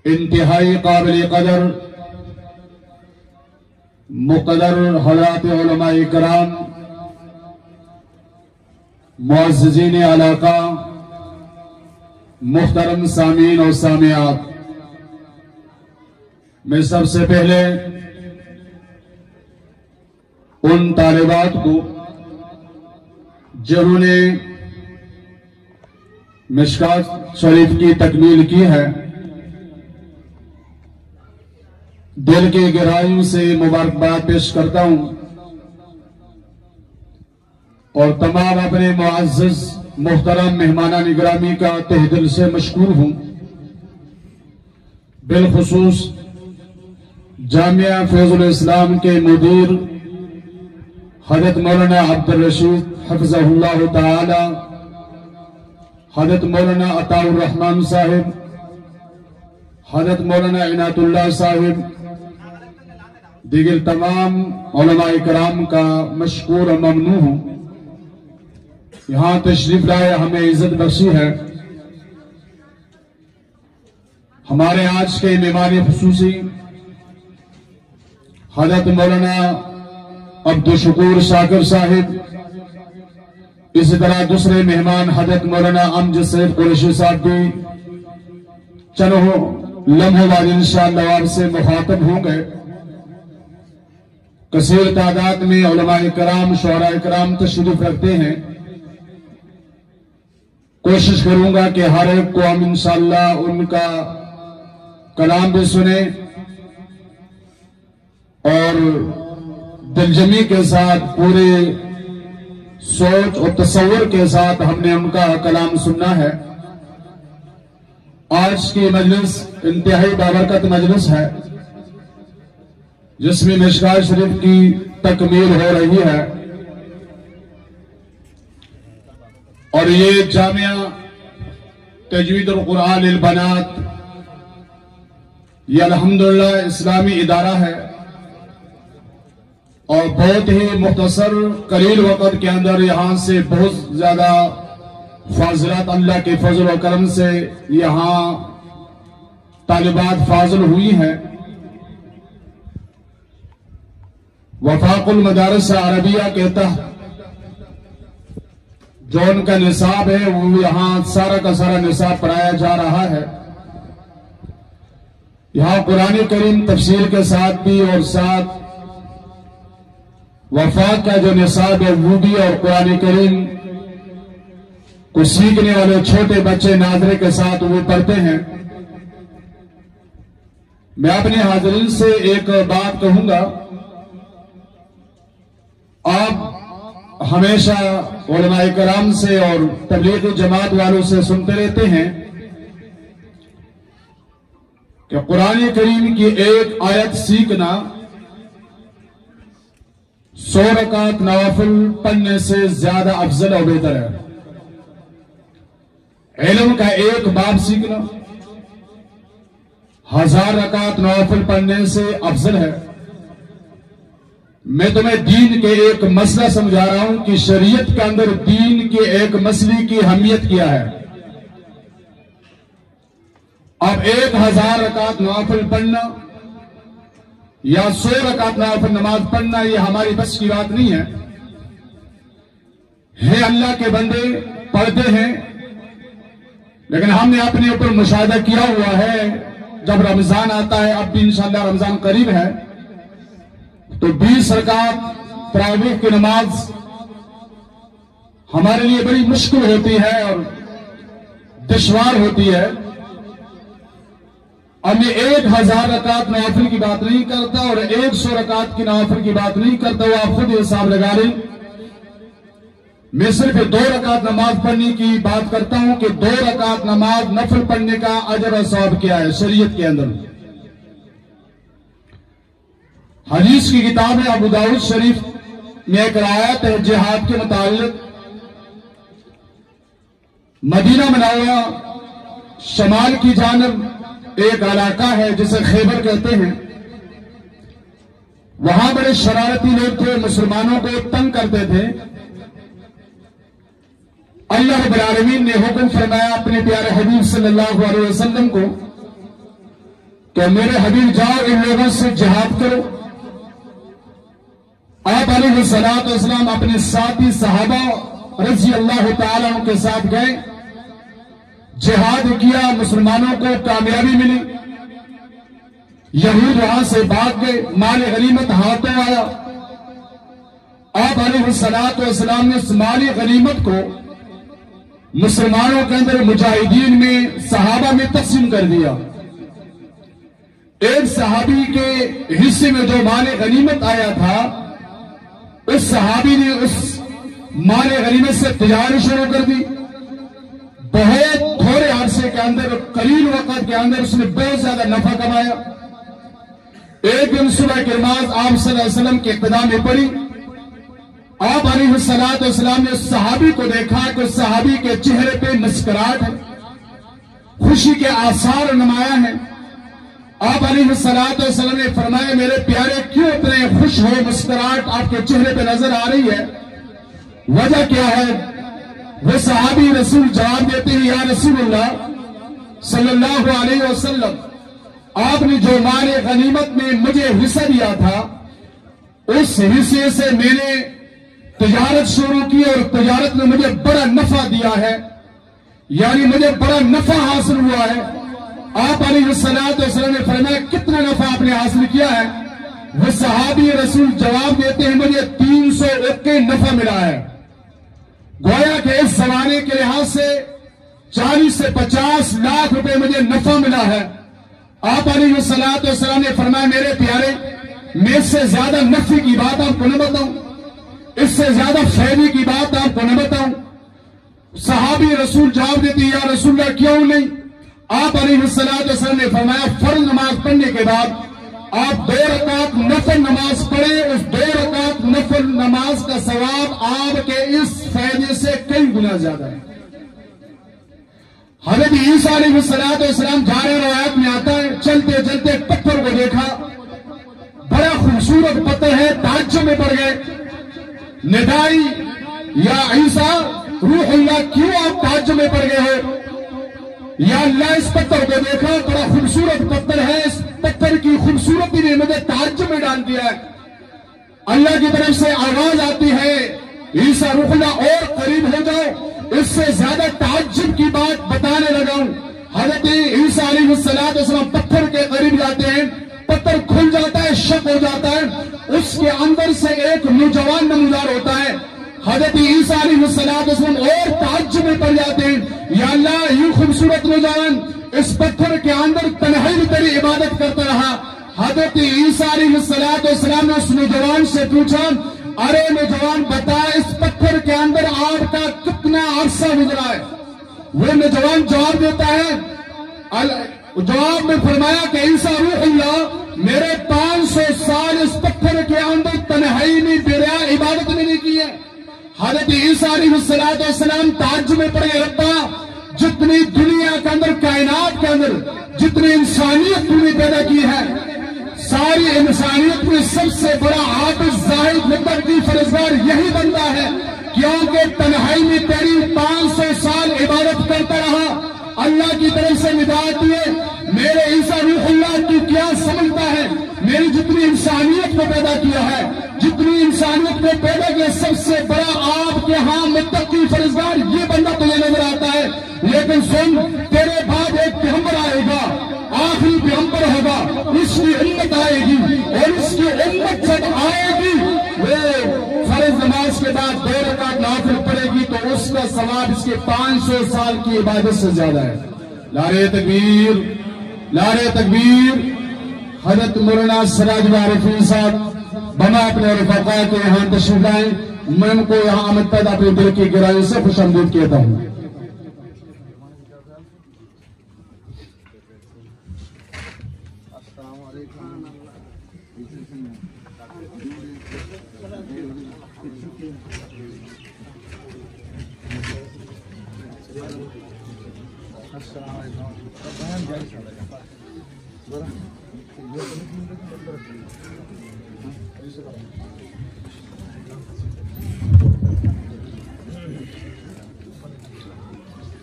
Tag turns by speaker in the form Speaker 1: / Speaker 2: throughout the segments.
Speaker 1: انتہائی قابل قدر مقدر حضرات علماء کرام، معززین علاقہ، محترم سامعین اور سامعات، میں سب سے پہلے ان طالبات کو جنہوں نے مشکات شریف کی تکمیل کی ہے، دل کی گہرائیوں سے مبارکباد پیش کرتا ہوں، اور تمام اپنے معزز محترم مہمانان گرامی کا تہ دل سے مشکور ہوں، بالخصوص جامعہ فیض الاسلام کے مدیر حضرت مولانا عبدالرشید حفظہ اللہ تعالی، حضرت مولانا عطاء الرحمن صاحب، حضرت مولانا عنایت اللہ صاحب، دیگر تمام علماء کرام کا مشکور و ممنون ہوں۔ یہاں تشریف لائے ہمیں عزت بخشی ہے۔ ہمارے آج کے مہمان خصوصی حضرت مولانا عبدالشکور شاکر صاحب، اسی طرح دوسرے مہمان حضرت مولانا امجد سید قریشی صاحب بھی چند لمحوں بعد انشاءاللہ آپ سے مخاطب ہوں گے۔ کثیر تعداد میں علماء کرام، شعراء کرام تشریف رکھتے ہیں۔ کوشش کروں گا کہ ہر ایک کو ہم انشاءاللہ ان کا کلام بھی سنیں اور دلجمی کے ساتھ، پورے سوچ اور تصور کے ساتھ ہم نے ان کا کلام سننا ہے۔ آج کی مجلس انتہائی بابرکت مجلس ہے، جس میں مشکات شریف کی تکمیل ہو رہی ہے، اور یہ جامعہ تجوید القرآن للبنات یہ الحمدللہ اسلامی ادارہ ہے، اور بہت ہی مختصر قلیل وقت کے اندر یہاں سے بہت زیادہ فاضلات اللہ کے فضل و کرم سے یہاں طالبات فاضل ہوئی ہیں۔ وفاق المدارس عربیہ کے تحت جو ان کا نصاب ہے، وہ یہاں سارا کا سارا نصاب پڑھایا جا رہا ہے۔ یہاں قرآن کریم تفسیر کے ساتھ بھی، اور ساتھ وفاق کا جو نصاب ہے وہ بھی، اور قرآن کریم کو سیکھنے والے چھوٹے بچے ناظرے کے ساتھ وہ پڑھتے ہیں۔ میں اپنے حاضرین سے ایک بات کہوں گا، آپ ہمیشہ علماء کرام سے اور تبلیغ جماعت والوں سے سنتے رہتے ہیں کہ قرآن کریم کی ایک آیت سیکھنا 100 رکعت نوافل پڑھنے سے زیادہ افضل اور بہتر ہے۔ علم کا ایک باب سیکھنا 1000 رکعت نوافل پڑھنے سے افضل ہے۔ میں تمہیں دین کے ایک مسئلہ سمجھا رہا ہوں کہ شریعت کے اندر دین کے ایک مسئلے کی اہمیت کیا ہے۔ اب 1000 رکعت نوافل پڑھنا یا 100 رکعت نوافل نماز پڑھنا یہ ہماری بس کی بات نہیں ہے اللہ کے بندے پڑھتے ہیں، لیکن ہم نے اپنے اوپر مشاہدہ کیا ہوا ہے، جب رمضان آتا ہے، اب بھی انشاءاللہ رمضان قریب ہے، تو 20 رکعت تراویح کی نماز ہمارے لیے بڑی مشکل ہوتی ہے اور دشوار ہوتی ہے۔ اب میں 1000 رکعت نوافل کی بات نہیں کرتا اور 100 رکعت کی نوافل کی بات نہیں کرتا، وہ آپ خود حساب لگا لیں۔ میں صرف 2 رکعت نماز پڑھنے کی بات کرتا ہوں کہ 2 رکعت نماز نفل پڑھنے کا اجر و ثواب کیا ہے شریعت کے اندر۔ حدیث کی کتاب ہے ابو داؤد شریف میں ایک روایت ہے جہاد کے متعلق۔ مدینہ منورہ شمال کی جانب ایک علاقہ ہے جسے خیبر کہتے ہیں، وہاں بڑے شرارتی لوگ تھے، مسلمانوں کو تنگ کرتے تھے۔ اللہ رب العالمین نے حکم فرمایا اپنے پیارے حبیب صلی اللہ علیہ وسلم کو کہ میرے حبیب جاؤ ان لوگوں سے جہاد کرو۔ آپ علیہ الصلوۃ والسلام اپنے ساتھی صحابہ رضی اللہ تعالیٰ عنہ کے ساتھ گئے، جہاد کیا، مسلمانوں کو کامیابی ملی، یہود وہاں سے بھاگ گئے، مال غنیمت ہاتھوں آیا۔ آپ علیہ الصلوۃ والسلام نے اس مال غنیمت کو مسلمانوں کے اندر مجاہدین میں، صحابہ میں تقسیم کر دیا۔ ایک صحابی کے حصے میں جو مال غنیمت آیا تھا، اس صحابی نے اس مال غنیمت سے تجارت شروع کر دی۔ بہت تھوڑے عرصے کے اندر، قلیل وقت کے اندر اس نے بہت زیادہ نفع کمایا۔ ایک دن صبح کی نماز آپ صلی اللہ علیہ وسلم کے اقتداء میں پڑھی۔ آپ علیہ الصلوۃ والسلام نے اس صحابی کو دیکھا کہ اس صحابی کے چہرے پہ مسکراہٹ ہے، خوشی کے آثار نمایاں ہیں۔ آپ علیہ الصلوۃ والسلام نے فرمایا میرے پیارے کیوں اتنے خوش ہو، مسکراہٹ آپ کے چہرے پہ نظر آ رہی ہے، وجہ کیا ہے؟ وہ صحابی رسول جواب دیتے ہیں یا رسول اللہ صلی اللہ علیہ وسلم، آپ نے جو مال غنیمت میں مجھے حصہ دیا تھا، اس حصے سے میں نے تجارت شروع کی اور تجارت میں مجھے بڑا نفع دیا ہے، یعنی مجھے بڑا نفع حاصل ہوا ہے۔ آپ علیہ الصلوۃ والسلام نے فرمایا کتنا نفع آپ نے حاصل کیا ہے؟ وہ صحابی رسول جواب دیتے ہیں مجھے 300 اوقیہ نفع ملا ہے۔ گویا کہ اس زمانے کے لحاظ سے 40 سے 50 لاکھ روپے مجھے نفع ملا ہے۔ آپ علیہ الصلوۃ والسلام نے فرمایا میرے پیارے میں اس سے زیادہ نفع کی بات آپ کو نہ بتاؤں، اس سے زیادہ فائدے کی بات آپ کو نہ بتاؤں؟ صحابی رسول جواب دیتے ہیں یا رسول اللہ کیوں نہیں؟ آپ علیہ الصلوۃ والسلام نے فرمایا فرض نماز پڑھنے کے بعد آپ 2 رکعت نفل نماز پڑھیں، اس 2 رکعت نفل نماز کا ثواب آپ کے اس فائدے سے کئی گنا زیادہ ہے۔ حضرت عیسیٰ علیہ السلام جا رہے، روایت میں آتا ہے چلتے چلتے پتھر کو دیکھا، بڑا خوبصورت پتھر ہے، تعجب میں پڑ گئے، ندائی یا عیسیٰ روح اللہ کیوں آپ تعجب میں پڑ گئے ہو؟ یا اللہ اس پتھر کو دیکھا، بڑا خوبصورت پتھر ہے، اس پتھر کی خوبصورتی نے مجھے تعجب میں ڈال دیا ہے۔ اللہ کی طرف سے آواز آتی ہے عیسیٰ روح اللہ اور قریب ہو جاؤ، اس سے زیادہ تعجب کی بات بتانے لگا ہوں۔ حضرت عیسیٰ علیہ السلام پتھر کے قریب جاتے ہیں، پتھر کھل جاتا ہے، شق ہو جاتا ہے، اس کے اندر سے ایک نوجوان نمودار ہوتا ہے۔ حضرت عیسیٰ علیہ السلام اور تعجب میں پڑ جاتے ہیں، یا اللہ یہ خوبصورت نوجوان اس پتھر کے اندر تنہائی میں تیری عبادت کرتا رہا۔ حضرت عیسیٰ علیہ السلام نے اس نوجوان سے پوچھا ارے نوجوان بتا اس پتھر کے اندر آپ کا کتنا عرصہ گزرا ہے؟ وہ نوجوان جواب دیتا ہے، جواب میں فرمایا کہ عیسیٰ روح اللہ میرے 500 سال اس پتھر کے اندر تنہائی میں بریا عبادت میں نہیں کی ہے۔ حضرت عیسیٰ علیہ السلام تعجب میں پڑے، ربا جتنی دنیا کے اندر، کائنات کے اندر جتنی انسانیت تم نے پیدا کی ہے، ساری انسانیت میں سب سے بڑا عابد زاہد متقی فرزگار یہی بندہ ہے، کیونکہ تنہائی میں تیری 500 سال عبادت کرتا رہا، اللہ کی طرف سے نداءت ہے میرے عیسیٰ روح اللہ تو کیا سمجھتا ہے؟ میری جتنی انسانیت کو پیدا کیا ہے، جتنی انسانیت کو پیدا کیا، سب سے بڑا آپ کے ہاں متقی فرزگار یہ بندہ تجھے نظر آتا ہے، لیکن سن تیرے بعد ایک پیغمبر آئے گا، آخری پیغمبر ہوگا، اس کی امت آئے گی، اور اس کی امت جب آئے گی وہ فرض نماز کے بعد 2 رکعت نافل پڑے گی تو اس کا ثواب اس کے 500 سال کی عبادت سے زیادہ ہے۔ نعرہ تکبیر، نعرہ تکبیر۔ حضرت مولانا سراج عارفین صاحب بنا اپنے رفقا کے یہاں تشریف لائیں، میں ان کو یہاں آمد پیدا اپنے دل کی گہرائی سے خوش آمدید کہتا ہوں۔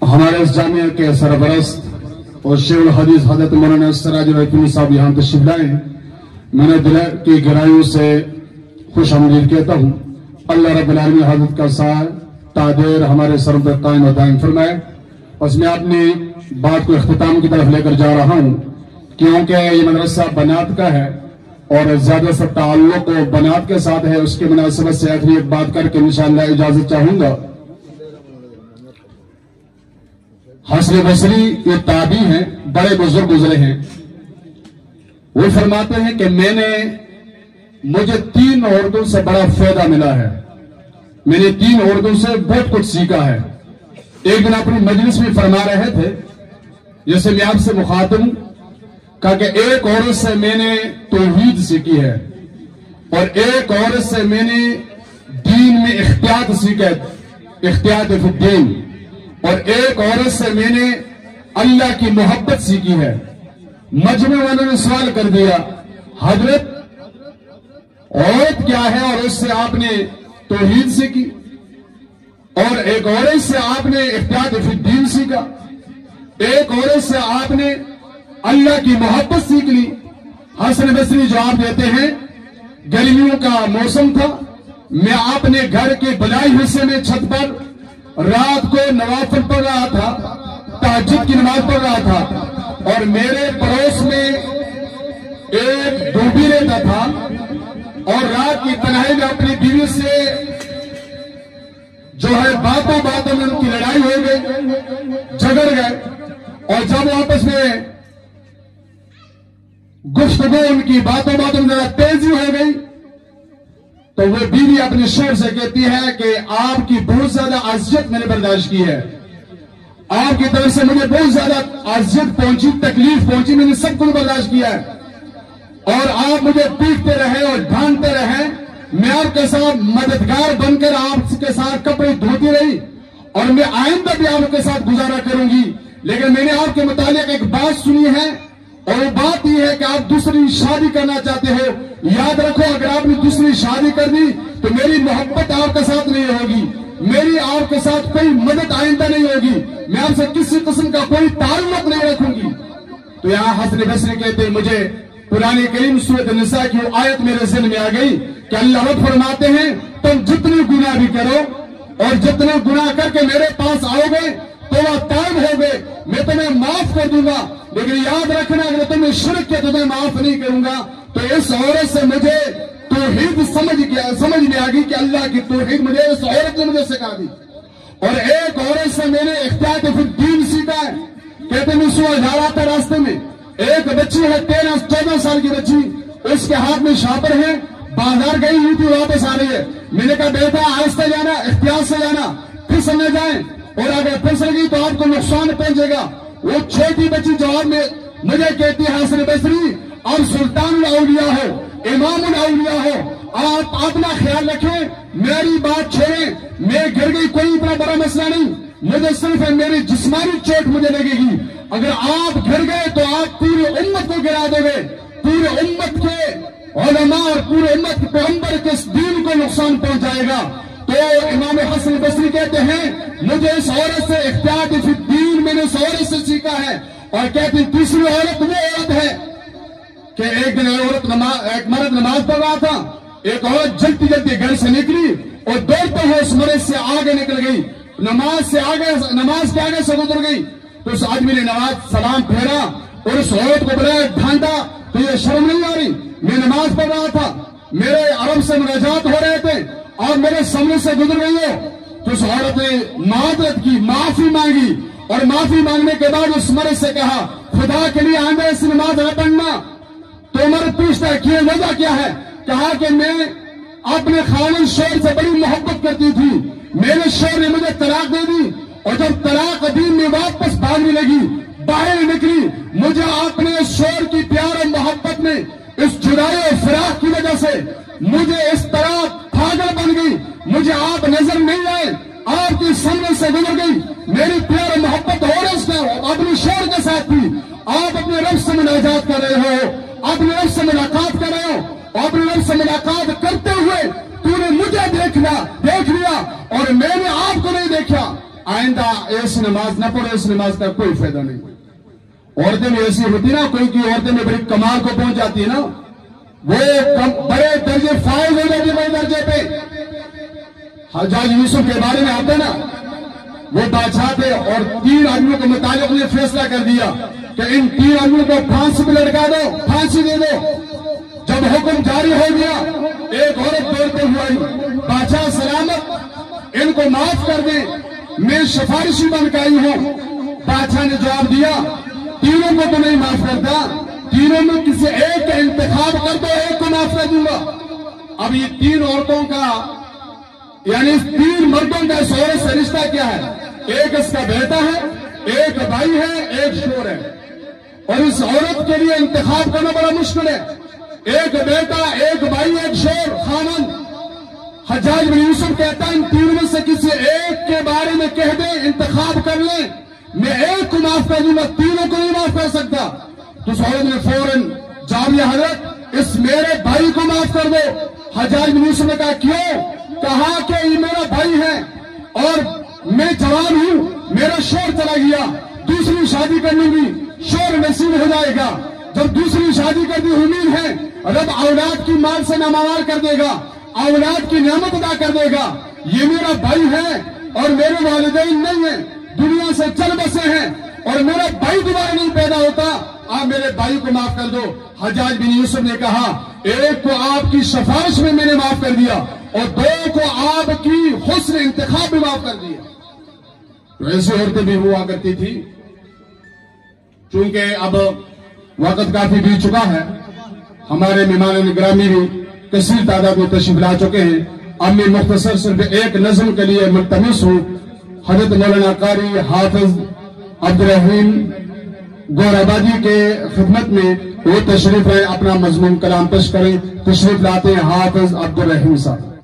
Speaker 1: ہمارے اس جامعہ کے سرپرست اور شیخ الحدیث حضرت مولانا سراج الرحمانی صاحب یہاں تشریف لائے، میں نے دل کی گہرائیوں سے خوش آمدید کہتا ہوں۔ اللہ رب العالمین حضرت کا سایہ تا دیر ہمارے سروں پر قائم و دائم فرمائے۔ بس میں اپنی بات کو اختتام کی طرف لے کر جا رہا ہوں، کیونکہ یہ مدرسہ بنات کا ہے اور زیادہ سا تعلق بنات کے ساتھ ہے۔ اس کے مناسبت سے آخری ایک بات کر کے انشاءاللہ اجازت چاہوں گا۔ حسن بصری یہ تابعی ہیں، بڑے بزرگ گزرے ہیں، وہ فرماتے ہیں کہ مجھے 3 عورتوں سے بڑا فائدہ ملا ہے، میں نے 3 عورتوں سے بہت کچھ سیکھا ہے۔ ایک دن اپنی مجلس میں فرما رہے تھے، جیسے میں آپ سے مخاطب ہوں، کہا کہ ایک عورت سے میں نے توحید سیکھی ہے اور ایک عورت سے میں نے دین میں احتیاط سیکھا ہے، احتیاط فی الدین، اور ایک عورت سے میں نے اللہ کی محبت سیکھی ہے۔ مجمع والوں نے سوال کر دیا، حضرت عورت کیا ہے اور اس سے آپ نے توحید سیکھی اور ایک عورت سے آپ نے احتیاط فی الدین سیکھا، ایک عورت سے آپ نے اللہ کی محبت سیکھ لی۔ حسن بصری جواب دیتے ہیں، گرمیوں کا موسم تھا، میں اپنے گھر کے بلائی حصے میں چھت پر رات کو نوافل پڑھ رہا تھا، تہجد کی نماز پڑھ رہا تھا، اور میرے پڑوس میں ایک دھوبی رہتا تھا اور رات کی تنہائی میں اپنی بیوی سے جو ہے باتوں میں ان کی لڑائی ہو گئی، جھگڑ گئے، اور جب آپس میں گفتگو ان کی باتوں میں ذرا تیزی ہو گئی تو وہ بیوی اپنے شوہر سے کہتی ہے کہ آپ کی بہت زیادہ اذیت میں نے برداشت کی ہے، آپ کی طرف سے مجھے بہت زیادہ اذیت پہنچی، تکلیف پہنچی، میں نے سب کچھ برداشت کیا ہے، اور آپ مجھے پیٹتے رہے اور ڈھانٹتے رہے، میں آپ کے ساتھ مددگار بن کر آپ کے ساتھ کپڑے دھوتی رہی اور میں آئندہ بھی آپ کے ساتھ گزارا کروں گی، لیکن میں نے آپ کے متعلق ایک بات سنی ہے اور وہ بات یہ ہے کہ آپ دوسری شادی کرنا چاہتے ہو۔ یاد رکھو، اگر آپ نے دوسری شادی کر دی تو میری محبت آپ کے ساتھ نہیں ہوگی، میری آپ کے ساتھ کوئی مدد آئندہ نہیں ہوگی، میں آپ سے کسی قسم کا کوئی تعلق نہیں رکھوں گی۔ تو یہاں حسن بصری کہتے ہیں، مجھے قرآن کریم سورۃ النساء کی وہ آیت میرے ذہن میں آ گئی کہ اللہ رب فرماتے ہیں، تم جتنے گناہ بھی کرو اور جتنے گناہ کر کے میرے پاس آؤ گے تو وہ تائب ہو گئے، میں تمہیں معاف کر دوں گا، لیکن یاد رکھنا اگر تمہیں شرک کیا تو تمہیں معاف نہیں کروں گا۔ تو اس عورت سے مجھے توحید سمجھ میں آ گئی کہ اللہ کی توحید مجھے اس عورت نے مجھے سکھا دی، اور ایک عورت سے میں نے احتیاط فی الدین سیکھا ہے۔ کہتے ہیں صبح جا رہا تھا، راستے میں ایک بچی ہے 13-14 سال کی بچی، اس کے ہاتھ میں شاپر ہے، بازار گئی ہوئی تھی، واپس آ رہی ہے، میں نے کہا بیٹا آہستہ جانا، احتیاط سے جانا، پھسل نہ جائیں، اور اگر پھسل گئی تو آپ کو نقصان پہنچے گا۔ وہ چھوٹی بچی جواب میں مجھے کہتی ہے، حسن بصری آپ سلطان الاولیاء ہو، امام الاولیاء ہو، آپ اپنا خیال رکھیں، میری بات چھوڑیں، میں گر گئی کوئی اتنا بڑا مسئلہ نہیں، مجھے صرف میری جسمانی چوٹ مجھے لگے گی، اگر آپ گر گئے تو آپ پوری امت کو گرا دو گے، پوری امت کے علماء اور پورے امت کے پیغمبر کے دین کو نقصان پہنچائے گا۔ تو امام حسن بصری کہتے ہیں، مجھے اس عورت سے احتیاط فی الدین میں نے اس عورت سے سیکھا ہے، اور کہتے ہیں تیسری عورت وہ عورت ہے کہ ایک دن ایک مرد نماز پڑھ رہا تھا، ایک عورت جلدی جلدی گھر سے نکلی اور دوڑتے ہوئے اس مرد سے آگے نکل گئی، نماز کے آگے سے گزر گئی، تو اس آدمی نے نماز سلام پھیرا اور اس عورت کو بلایا، ڈھانٹا، تو یہ شرم نہیں آ رہی، میں نماز پڑھ رہا تھا، میرے عرب سے مناجات ہو رہے تھے اور میرے سامنے سے گزر گئی ہو۔ تو اس عورت نے معذرت کی، معافی مانگی، اور معافی مانگنے کے بعد اس مرد سے کہا، خدا کے لیے آئندہ ایسی نماز نہ پڑھنا۔ تو مرد پوچھتا ہے کہ یہ وجہ کیا ہے؟ کہا کہ میں اپنے خاوند شوہر سے بڑی محبت کرتی تھی، میرے شوہر نے مجھے طلاق دے دی، اور جب طلاق دین میں واپس بھاگنے لگی، باہر نکلی، مجھے اپنے شوہر کی پیار اور محبت میں اس جدائی اور فراق کی وجہ سے مجھے اس طرح پاگل بن گئی، مجھے آپ نظر نہیں آئے، آپ کی سامنے سے گزر گئی، میری پیار اور محبت اور اس نے اپنے شوہر کے ساتھ تھی، آپ اپنے رب سے مناجات کر رہے ہو، اپنے رب سے ملاقات کر رہے ہو، اپنے رب سے ملاقات کرتے ہوئے تو نے مجھے دیکھ لیا اور میں نے آپ کو نہیں دیکھا، آئندہ ایسی نماز نہ پڑھو، اس نماز کا کوئی فائدہ نہیں۔ عورتیں میں ایسی ہوتی نا، کوئی کی عورتیں میں بڑی کمال کو پہنچ جاتی ہے نا، وہ بڑے درجے فائز ہو جاتی ہے، بڑے درجے پہ. حجاج یوسف کے بارے میں آتا ہے نا، وہ بادشاہ تھے اور 3 آدمیوں کے متعلق نے فیصلہ کر دیا کہ ان 3 آدمیوں کو پھانسی پہ لٹکا دو، پھانسی دے دو. جب حکم جاری ہو گیا، ایک عورت دوڑتے ہوئی آئی، بادشاہ سلامت ان کو معاف کر دیں، میں سفارشی بن کے آئی ہوں. بادشاہ نے جواب دیا، تینوں کو تو نہیں معاف کرتا، تینوں میں کسی ایک کا انتخاب کر دو، ایک کو معاف کر دوں گا. اب یہ 3 عورتوں کا یعنی 3 مردوں کا اس عورت سے رشتہ کیا ہے؟ ایک اس کا بیٹا ہے، ایک بھائی ہے، ایک شور ہے. اور اس عورت کے لیے انتخاب کرنا بڑا مشکل ہے. ایک بیٹا، ایک بھائی، ایک شور خامن. حجاج بن یوسف کہتا ہے ان 3 میں سے کسی ایک کے بارے میں کہہ دیں، انتخاب کر لیں، میں ایک کو معاف کر دوں گا، تینوں کو نہیں معاف کر سکتا. تو اس عورت نے فوراً جامعہ حضرت اس میرے بھائی کو معاف کر دو. حجاج بن یوسف نے کہا کیوں؟ کہا کہ یہ میرا بھائی ہے اور میں جوان ہوں، میرا شور چلا گیا، دوسری شادی کر لوں گی، شور نصیب ہو جائے گا. جب دوسری شادی کرنے کی امید ہے، رب اولاد کی مال سے ناموال کر دے گا، اولاد کی نعمت ادا کر دے گا. یہ میرا بھائی ہے اور میرے والدین نہیں ہیں، دنیا سے چل بسے ہیں اور میرا بھائی دوبارہ نہیں پیدا ہوتا، آپ میرے بھائی کو معاف کر دو. حجاج بن یوسف نے کہا ایک کو آپ کی سفارش میں نے معاف کر دیا اور 2 کو آپ کی حسن انتخاب میں معاف کر دیا. تو ایسی عورتیں بھی ہوا کرتی تھی. چونکہ اب وقت کافی بیت چکا ہے، ہمارے مہمان گرامی بھی کثیر تعداد میں تشریف لا چکے ہیں. اب میں مختصر صرف ایک نظم کے لیے ملتمس ہوں، حضرت مولانا قاری حافظ عبدالرحیم گور آبادی کے خدمت میں وہ تشریف لائیں، اپنا مضمون کلام پیش کریں. تشریف لاتے ہیں حافظ عبدالرحیم صاحب.